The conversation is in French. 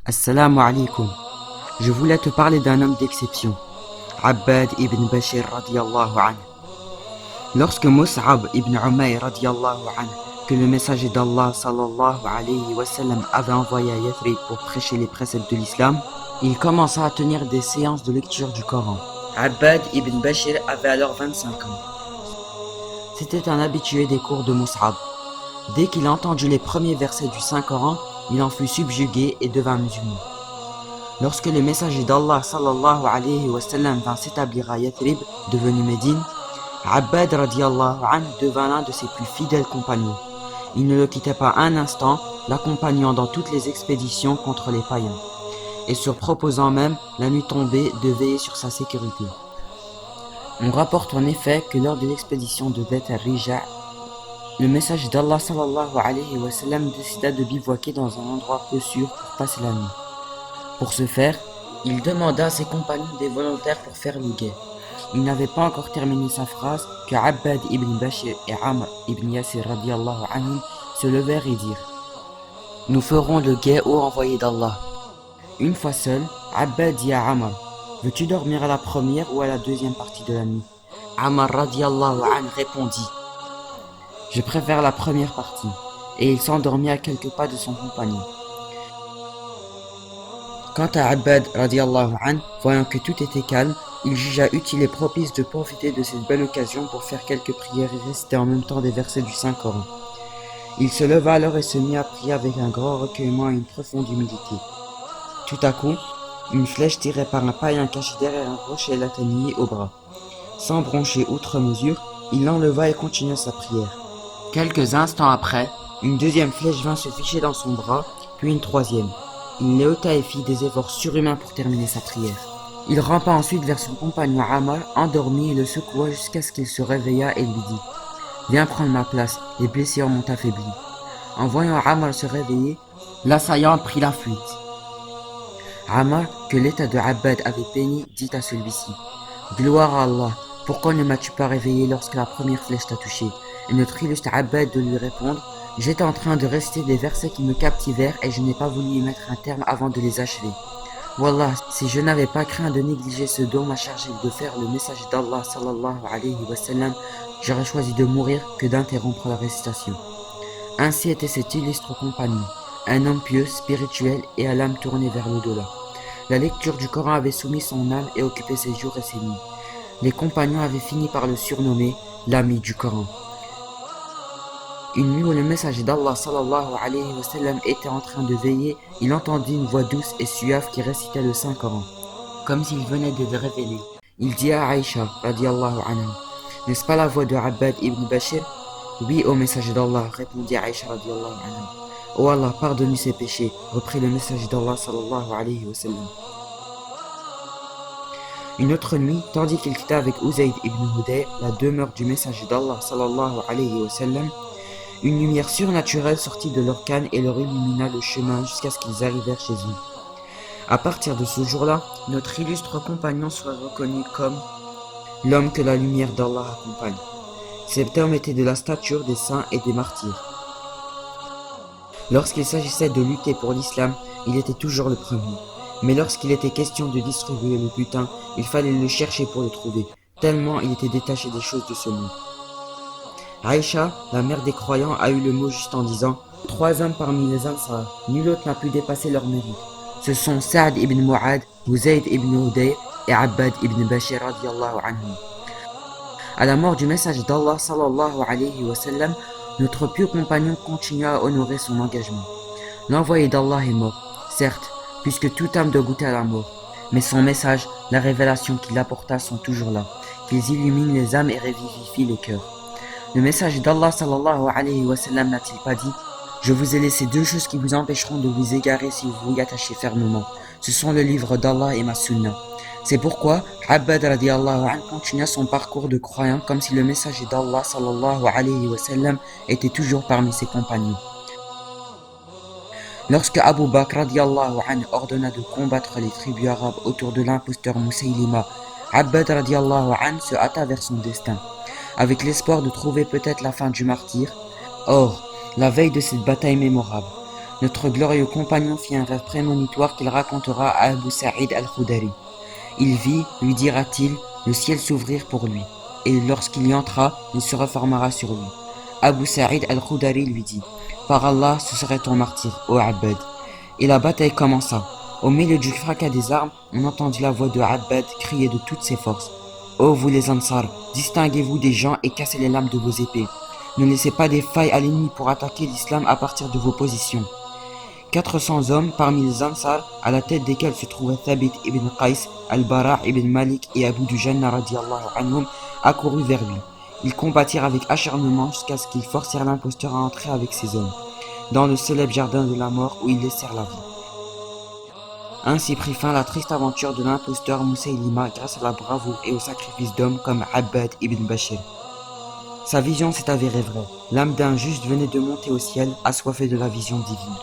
Assalamu alaikum. Je voulais te parler d'un homme d'exception, Abbad ibn Bashir radiallahu anhu. Lorsque Mus'ab ibn Umayr radiallahu anhu, que le messager d'Allah sallallahu alayhi wa sallam avait envoyé à Yathrib pour prêcher les préceptes de l'islam, il commença à tenir des séances de lecture du Coran. Abbad ibn Bashir avait alors 25 ans. C'était un habitué des cours de Mus'ab. Dès qu'il a entendu les premiers versets du Saint-Coran, il en fut subjugué et devint musulman. Lorsque le messager d'Allah sallallahu alayhi wa sallam vint s'établir à Yathrib, devenu Médine, Abbad radiallahu anhu devint l'un de ses plus fidèles compagnons. Il ne le quittait pas un instant, l'accompagnant dans toutes les expéditions contre les païens, et se proposant même, la nuit tombée, de veiller sur sa sécurité. On rapporte en effet que lors de l'expédition de Dhat al-Rija', le messager d'Allah sallallahu alayhi wa sallam décida de bivouaquer dans un endroit peu sûr pour passer la nuit. Pour ce faire, il demanda à ses compagnons des volontaires pour faire le guet. Il n'avait pas encore terminé sa phrase que Abbad ibn Bashir et Amr ibn Yasir radiallahu anhum se levèrent et dirent « Nous ferons le guet ô envoyé d'Allah ». Une fois seul, Abbad dit à Amr « Veux-tu dormir à la première ou à la deuxième partie de la nuit ?» Amr radiallahu anhu répondit « Je préfère la première partie » et il s'endormit à quelques pas de son compagnon. Quant à Abbad radiallahu anhu, voyant que tout était calme, il jugea utile et propice de profiter de cette belle occasion pour faire quelques prières et réciter en même temps des versets du Saint-Coran. Il se leva alors et se mit à prier avec un grand recueillement et une profonde humilité. Tout à coup, une flèche tirée par un païen caché derrière un rocher l'atteignit au bras. Sans broncher outre mesure, il l'enleva et continua sa prière. Quelques instants après, une deuxième flèche vint se ficher dans son bras, puis une troisième. Il léota et fit des efforts surhumains pour terminer sa prière. Il rampa ensuite vers son compagnon Amr, endormi, et le secoua jusqu'à ce qu'il se réveilla et lui dit « Viens prendre ma place, les blessures m'ont affaibli. » En voyant Amr se réveiller, l'assaillant prit la fuite. Amr, que l'état de Abbad avait peigné, dit à celui-ci « Gloire à Allah, pourquoi ne m'as-tu pas réveillé lorsque la première flèche t'a touché ?» Et notre illustre Abbad de lui répondre « J'étais en train de réciter des versets qui me captivèrent et je n'ai pas voulu y mettre un terme avant de les achever. Wallah, si je n'avais pas craint de négliger ce dont m'a chargé de faire le message d'Allah sallallahu alayhi wa sallam, j'aurais choisi de mourir que d'interrompre la récitation. » Ainsi était cet illustre compagnon, un homme pieux, spirituel et à l'âme tournée vers l'au-delà. La lecture du Coran avait soumis son âme et occupé ses jours et ses nuits. Les compagnons avaient fini par le surnommer l'ami du Coran. Une nuit où le messager d'Allah sallallahu alayhi wa sallam était en train de veiller, il entendit une voix douce et suave qui récitait le Saint-Coran, comme s'il venait de le révéler. Il dit à Aïcha radiallahu anha, « N'est-ce pas la voix de Abbad ibn Bashir ?» « Oui, ô messager d'Allah, répondit Aïcha radiallahu anha. « Oh Allah, pardonne-lui ses péchés, reprit le messager d'Allah sallallahu alayhi wa sallam. » Une autre nuit, tandis qu'il quittait avec Uzayd ibn Hudayr la demeure du messager d'Allah sallallahu alayhi wa sallam, une lumière surnaturelle sortit de leur canne et leur illumina le chemin jusqu'à ce qu'ils arrivèrent chez eux. À partir de ce jour-là, notre illustre compagnon soit reconnu comme l'homme que la lumière d'Allah accompagne. Cet homme était de la stature des saints et des martyrs. Lorsqu'il s'agissait de lutter pour l'islam, il était toujours le premier. Mais lorsqu'il était question de distribuer le butin, il fallait le chercher pour le trouver, tellement il était détaché des choses de ce monde. Aïcha, la mère des croyants, a eu le mot juste en disant « Trois hommes parmi les Ansar, nul autre n'a pu dépasser leur mérite. Ce sont Saad ibn Mu'ad, Uzayd ibn Hudayr et Abbad ibn Bashir radiallahu anhu. » À la mort du message d'Allah sallallahu alayhi wa sallam, notre pieux compagnon continua à honorer son engagement. L'envoyé d'Allah est mort, certes, puisque toute âme doit goûter à la mort, mais son message, la révélation qu'il apporta sont toujours là, qu'ils illuminent les âmes et revivifient les cœurs. Le message d'Allah sallallahu alayhi wa sallam n'a-t-il pas dit « Je vous ai laissé deux choses qui vous empêcheront de vous égarer si vous vous y attachez fermement. Ce sont le livre d'Allah et ma sunna. » C'est pourquoi Abbad radiallahu anhu continua son parcours de croyant comme si le messager d'Allah sallallahu alayhi wa sallam était toujours parmi ses compagnons. Lorsque Abu Bakr radiallahu anhu ordonna de combattre les tribus arabes autour de l'imposteur Musaylima, Abbad radiallahu anhu se hâta vers son destin, avec l'espoir de trouver peut-être la fin du martyr. Or, la veille de cette bataille mémorable, Notre glorieux compagnon fit un rêve prémonitoire qu'il racontera à Abu Sa'id al-Khudari. Il vit, lui dira-t-il, le ciel s'ouvrir pour lui, et lorsqu'il y entra, il se reformera sur lui. Abu Sa'id al-Khudari lui dit, « Par Allah, ce serait ton martyr, ô Abbad. » Et la bataille commença. Au milieu du fracas des armes, on entendit la voix de Abbad crier de toutes ses forces. « Ô vous les Ansar, distinguez-vous des gens et cassez les lames de vos épées. Ne laissez pas des failles à l'ennemi pour attaquer l'islam à partir de vos positions. » 400 hommes parmi les Ansar, à la tête desquels se trouvaient Thabit ibn Qais, Al-Bara ibn Malik et Abu Dujanna radiallahu anhum, accoururent vers lui. Ils combattirent avec acharnement jusqu'à ce qu'ils forcèrent l'imposteur à entrer avec ses hommes, dans le célèbre jardin de la mort où ils laissèrent la vie. Ainsi prit fin la triste aventure de l'imposteur Moussaïlima grâce à la bravoure et au sacrifice d'hommes comme Abbad ibn Bashir. Sa vision s'est avérée vraie. L'âme d'un juste venait de monter au ciel, assoiffée de la vision divine.